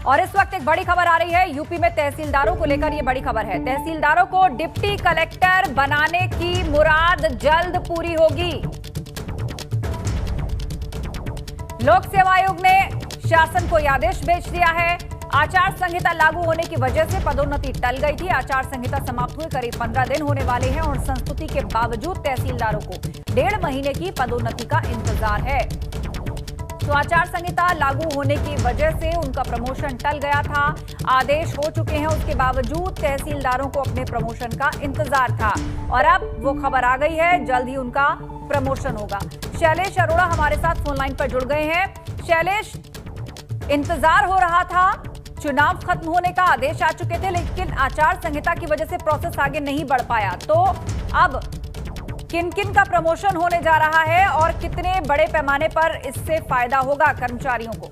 और इस वक्त एक बड़ी खबर आ रही है यूपी में तहसीलदारों को लेकर। ये बड़ी खबर है, तहसीलदारों को डिप्टी कलेक्टर बनाने की मुराद जल्द पूरी होगी। लोक सेवा आयोग ने शासन को यह आदेश भेज दिया है। आचार संहिता लागू होने की वजह से पदोन्नति टल गई थी। आचार संहिता समाप्त हुए करीब 15 दिन होने वाले हैं और संस्तुति के बावजूद तहसीलदारों को 1.5 महीने की पदोन्नति का इंतजार है। तो आचार संहिता लागू होने की वजह से उनका प्रमोशन टल गया था। आदेश हो चुके हैं, उसके बावजूद तहसीलदारों को अपने प्रमोशन का इंतजार था और अब वो खबर आ गई है, जल्द ही उनका प्रमोशन होगा। शैलेश अरोड़ा हमारे साथ फोन लाइन पर जुड़ गए हैं। शैलेश, इंतजार हो रहा था, चुनाव खत्म होने का आदेश आ चुके थे, लेकिन आचार संहिता की वजह से प्रोसेस आगे नहीं बढ़ पाया। तो अब किन किन का प्रमोशन होने जा रहा है और कितने बड़े पैमाने पर इससे फायदा होगा कर्मचारियों को?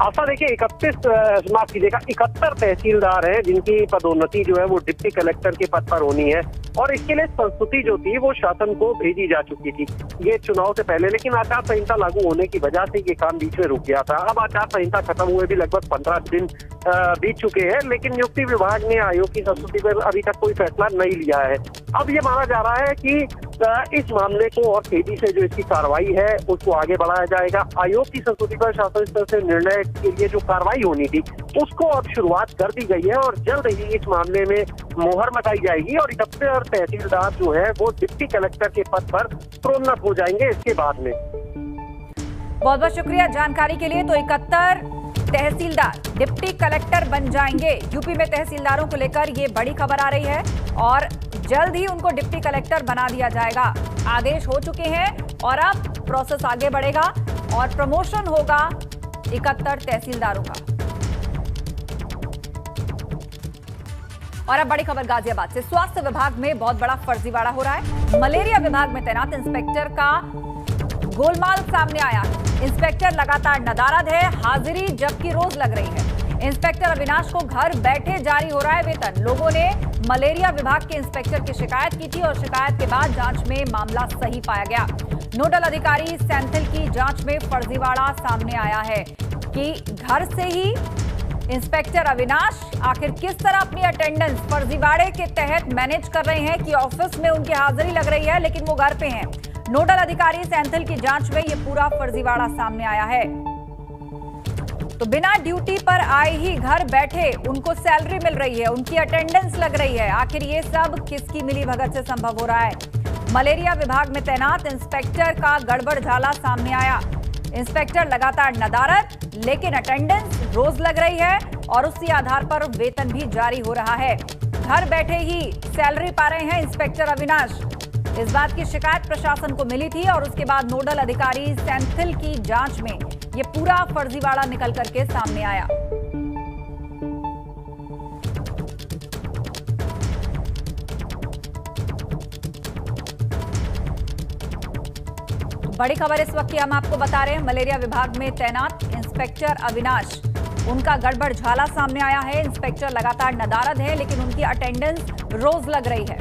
आशा, देखिए 71 तहसीलदार हैं जिनकी पदोन्नति जो है वो डिप्टी कलेक्टर के पद पर होनी है और इसके लिए संस्तुति जो थी वो शासन को भेजी जा चुकी थी ये चुनाव से पहले, लेकिन आचार संहिता लागू होने की वजह से ये काम बीच में रुक गया था। अब आचार संहिता खत्म हुए भी लगभग 15 दिन बीत चुके हैं, लेकिन नियुक्ति विभाग ने आयोग की संस्तुति पर अभी तक कोई फैसला नहीं लिया है। अब ये माना जा रहा है कि इस मामले को और तेजी से जो इसकी कार्रवाई है उसको आगे बढ़ाया जाएगा। आयोग की संस्तुति पर शासन स्तर से निर्णय के लिए जो कार्रवाई होनी थी उसको अब शुरुआत कर दी गई है और जल्द ही इस मामले में मोहर लगाई जाएगी और 71 तहसीलदार जो है वो डिप्टी कलेक्टर के पद पर प्रोन्नत हो जाएंगे इसके बाद में। बहुत बहुत शुक्रिया जानकारी के लिए। तो 71 तहसीलदार डिप्टी कलेक्टर बन जाएंगे। यूपी में तहसीलदारों को लेकर ये बड़ी खबर आ रही है और जल्द ही उनको डिप्टी कलेक्टर बना दिया जाएगा। आदेश हो चुके हैं और अब प्रोसेस आगे बढ़ेगा और प्रमोशन होगा 71 तहसीलदारों का। और अब बड़ी खबर गाजियाबाद से। स्वास्थ्य विभाग में बहुत बड़ा फर्जीवाड़ा हो रहा है। मलेरिया विभाग में तैनात इंस्पेक्टर का गोलमाल सामने आया है। इंस्पेक्टर लगातार नदारद है, हाजिरी जबकि रोज लग रही है। इंस्पेक्टर अविनाश को घर बैठे जारी हो रहा है वेतन। लोगों ने मलेरिया विभाग के इंस्पेक्टर की शिकायत की थी और शिकायत के बाद जांच में मामला सही पाया गया। नोडल अधिकारी सैंथल की जांच में फर्जीवाड़ा सामने आया है कि घर से ही इंस्पेक्टर अविनाश आखिर किस तरह अपनी अटेंडेंस फर्जीवाड़े के तहत मैनेज कर रहे हैं कि ऑफिस में उनकी हाजिरी लग रही है लेकिन वो घर पे हैं। नोडल अधिकारी सैंथल की जांच में ये पूरा फर्जीवाड़ा सामने आया है। तो बिना ड्यूटी पर आए ही घर बैठे उनको सैलरी मिल रही है, उनकी अटेंडेंस लग रही है। आखिर ये सब किसकी मिलीभगत से संभव हो रहा है? मलेरिया विभाग में तैनात इंस्पेक्टर का गड़बड़ झाला सामने आया। इंस्पेक्टर लगातार नदारद, लेकिन अटेंडेंस रोज लग रही है और उसी आधार पर वेतन भी जारी हो रहा है। घर बैठे ही सैलरी पा रहे हैं इंस्पेक्टर अविनाश। इस बात की शिकायत प्रशासन को मिली थी और उसके बाद नोडल अधिकारी सैंथिल की जांच में ये पूरा फर्जीवाड़ा निकल करके सामने आया। बड़ी खबर इस वक्त की हम आपको बता रहे हैं। मलेरिया विभाग में तैनात इंस्पेक्टर अविनाश, उनका गड़बड़ झाला सामने आया है। इंस्पेक्टर लगातार नदारद है लेकिन उनकी अटेंडेंस रोज लग रही है।